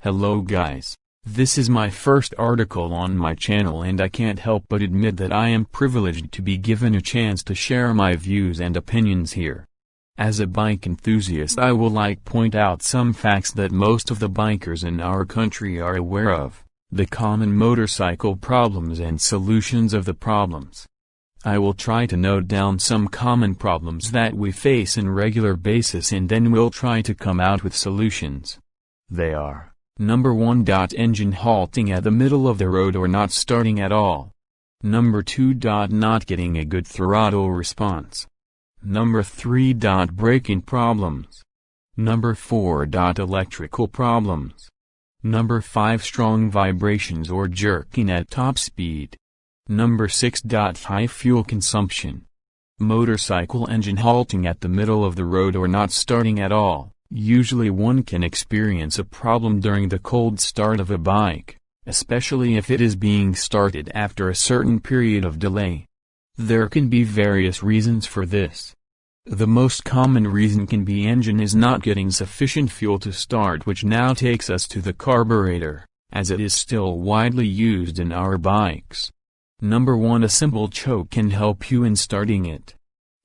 Hello guys, this is my first article on my channel and I can't help but admit that I am privileged to be given a chance to share my views and opinions here. As a bike enthusiast, I will point out some facts that most of the bikers in our country are aware of, the common motorcycle problems and solutions of the problems. I will try to note down some common problems that we face in regular basis and then we'll try to come out with solutions. They are: Number 1. Engine halting at the middle of the road or not starting at all. Number 2. Not getting a good throttle response. Number 3. Braking problems. Number 4. Electrical problems. Number 5. Strong vibrations or jerking at top speed. Number 6. High fuel consumption. Motorcycle engine halting at the middle of the road or not starting at all. Usually one can experience a problem during the cold start of a bike, especially if it is being started after a certain period of delay. There can be various reasons for this. The most common reason can be engine is not getting sufficient fuel to start, which now takes us to the carburetor, as it is still widely used in our bikes. Number 1. A simple choke can help you in starting it.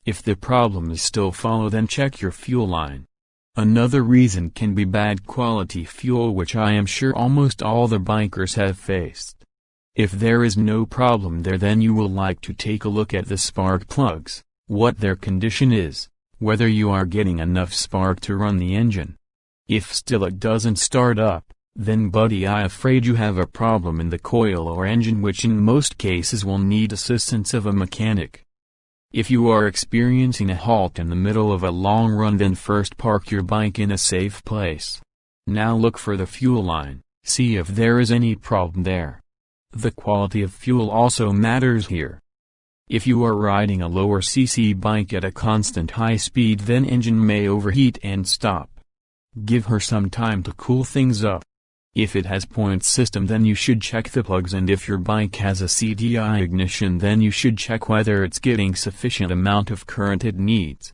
If the problem is still follow, then check your fuel line. Another reason can be bad quality fuel, which I am sure almost all the bikers have faced. If there is no problem there, then you will like to take a look at the spark plugs, what their condition is, whether you are getting enough spark to run the engine. If still it doesn't start up, then buddy, I afraid you have a problem in the coil or engine, which in most cases will need assistance of a mechanic. If you are experiencing a halt in the middle of a long run, then first park your bike in a safe place. Now look for the fuel line, see if there is any problem there. The quality of fuel also matters here. If you are riding a lower cc bike at a constant high speed, then engine may overheat and stop. Give her some time to cool things up. If it has point system, then you should check the plugs, and if your bike has a CDI ignition, then you should check whether it's getting sufficient amount of current it needs.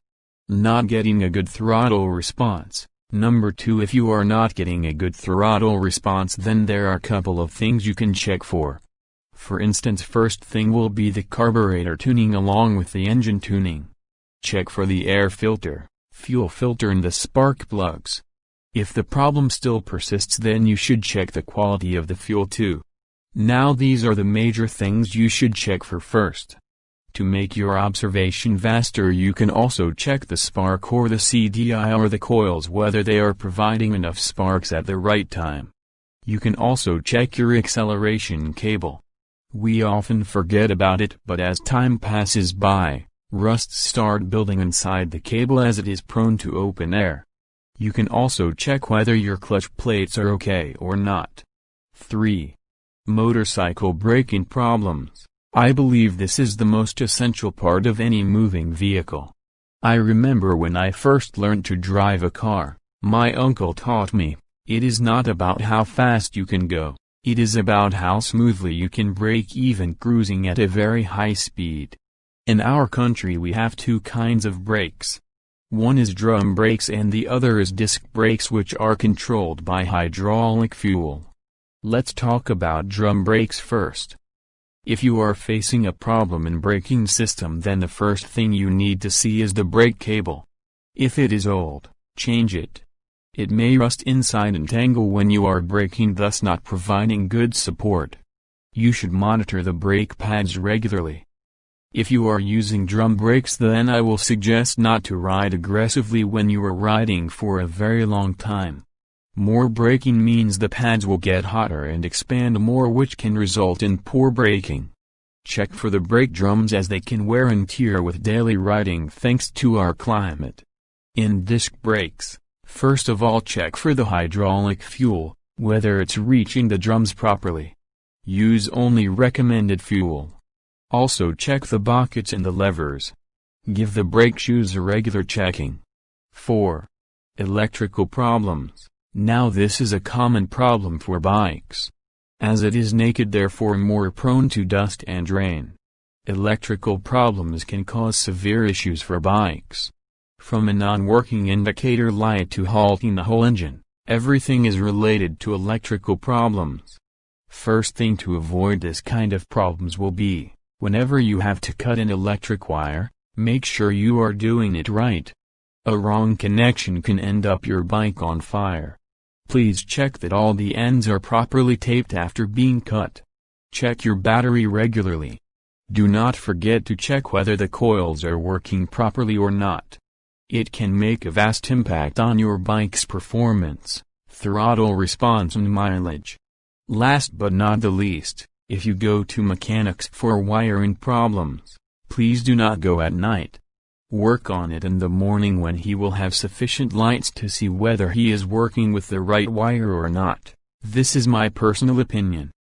Not getting a good throttle response. Number 2. If you are not getting a good throttle response, then there are a couple of things you can check for. For instance, first thing will be the carburetor tuning along with the engine tuning. Check for the air filter, fuel filter and the spark plugs. If the problem still persists, then you should check the quality of the fuel too. Now these are the major things you should check for first. To make your observation vaster, you can also check the spark or the CDI or the coils, whether they are providing enough sparks at the right time. You can also check your acceleration cable. We often forget about it, but as time passes by, rusts start building inside the cable as it is prone to open air. You can also check whether your clutch plates are okay or not. 3. Motorcycle braking problems. I believe this is the most essential part of any moving vehicle. I remember when I first learned to drive a car, my uncle taught me, it is not about how fast you can go, it is about how smoothly you can brake even cruising at a very high speed. In our country we have two kinds of brakes. One is drum brakes and the other is disc brakes, which are controlled by hydraulic fuel. Let's talk about drum brakes first. If you are facing a problem in braking system, then the first thing you need to see is the brake cable. If it is old, change it. It may rust inside and tangle when you are braking, thus not providing good support. You should monitor the brake pads regularly. If you are using drum brakes, then I will suggest not to ride aggressively when you are riding for a very long time. More braking means the pads will get hotter and expand more, which can result in poor braking. Check for the brake drums, as they can wear and tear with daily riding thanks to our climate. In disc brakes, first of all check for the hydraulic fuel, whether it's reaching the drums properly. Use only recommended fuel. Also check the buckets and the levers. Give the brake shoes a regular checking. 4. Electrical problems. Now this is a common problem for bikes. As it is naked, therefore more prone to dust and rain. Electrical problems can cause severe issues for bikes. From a non-working indicator light to halting the whole engine, Everything is related to electrical problems. First thing to avoid this kind of problems will be, whenever you have to cut an electric wire, make sure you are doing it right. A wrong connection can end up your bike on fire. Please check that all the ends are properly taped after being cut. Check your battery regularly. Do not forget to check whether the coils are working properly or not. It can make a vast impact on your bike's performance, throttle response and mileage. Last but not the least, if you go to mechanics for wiring problems, please do not go at night. Work on it in the morning when he will have sufficient lights to see whether he is working with the right wire or not. This is my personal opinion.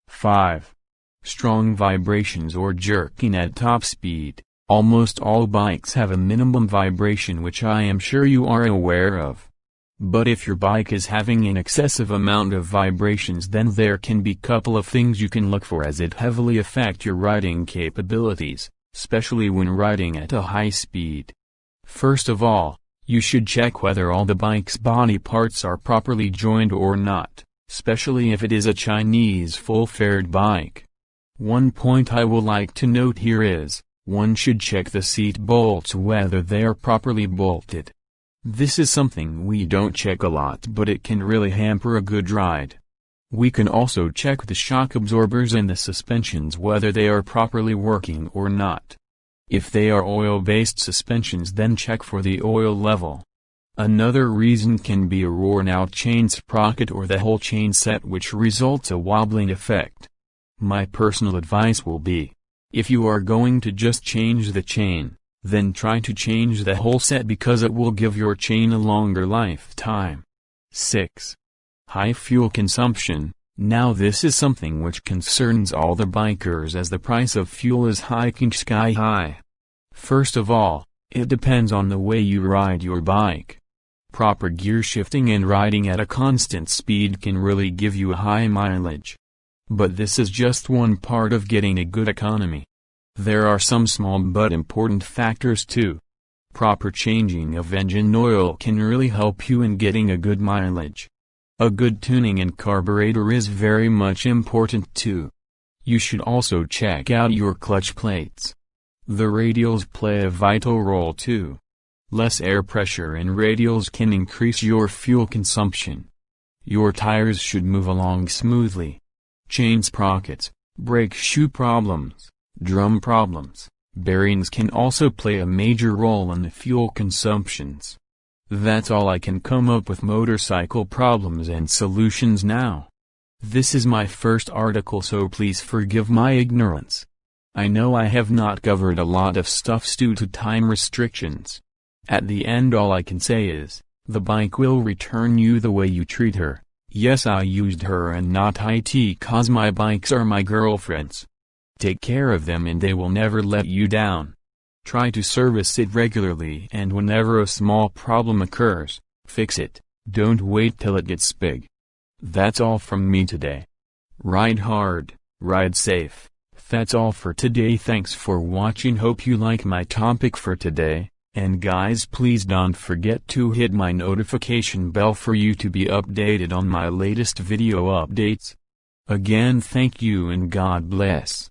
5. Strong vibrations or jerking at top speed. Almost all bikes have a minimum vibration, which I am sure you are aware of. But if your bike is having an excessive amount of vibrations, then there can be couple of things you can look for, as it heavily affect your riding capabilities, especially when riding at a high speed. First of all, you should check whether all the bike's body parts are properly joined or not, especially if it is a Chinese full-fared bike. One point I would like to note here is, one should check the seat bolts whether they are properly bolted. This is something we don't check a lot, but it can really hamper a good ride. We can also check the shock absorbers and the suspensions whether they are properly working or not. If they are oil-based suspensions, then check for the oil level. Another reason can be a worn-out chain sprocket or the whole chain set, which results a wobbling effect. My personal advice will be, if you are going to just change the chain, then try to change the whole set, because it will give your chain a longer lifetime. 6. High fuel consumption. Now this is something which concerns all the bikers, as the price of fuel is hiking sky high. First of all, it depends on the way you ride your bike. Proper gear shifting and riding at a constant speed can really give you a high mileage. But this is just one part of getting a good economy. There are some small but important factors too. Proper changing of engine oil can really help you in getting a good mileage. A good tuning and carburetor is very much important too. You should also check out your clutch plates. The radials play a vital role too. Less air pressure in radials can increase your fuel consumption. Your tires should move along smoothly. Chain sprockets, brake shoe problems, drum problems, bearings can also play a major role in the fuel consumptions. That's all I can come up with motorcycle problems and solutions now. This is my first article, so please forgive my ignorance. I know I have not covered a lot of stuff due to time restrictions. At the end, all I can say is, the bike will return you the way you treat her. Yes, I used her and not it, cause my bikes are my girlfriends. Take care of them and they will never let you down. Try to service it regularly, and whenever a small problem occurs, fix it. Don't wait till it gets big. That's all from me today. Ride hard, ride safe. That's all for today. Thanks for watching. Hope you like my topic for today. And guys, please don't forget to hit my notification bell for you to be updated on my latest video updates. Again, thank you and God bless.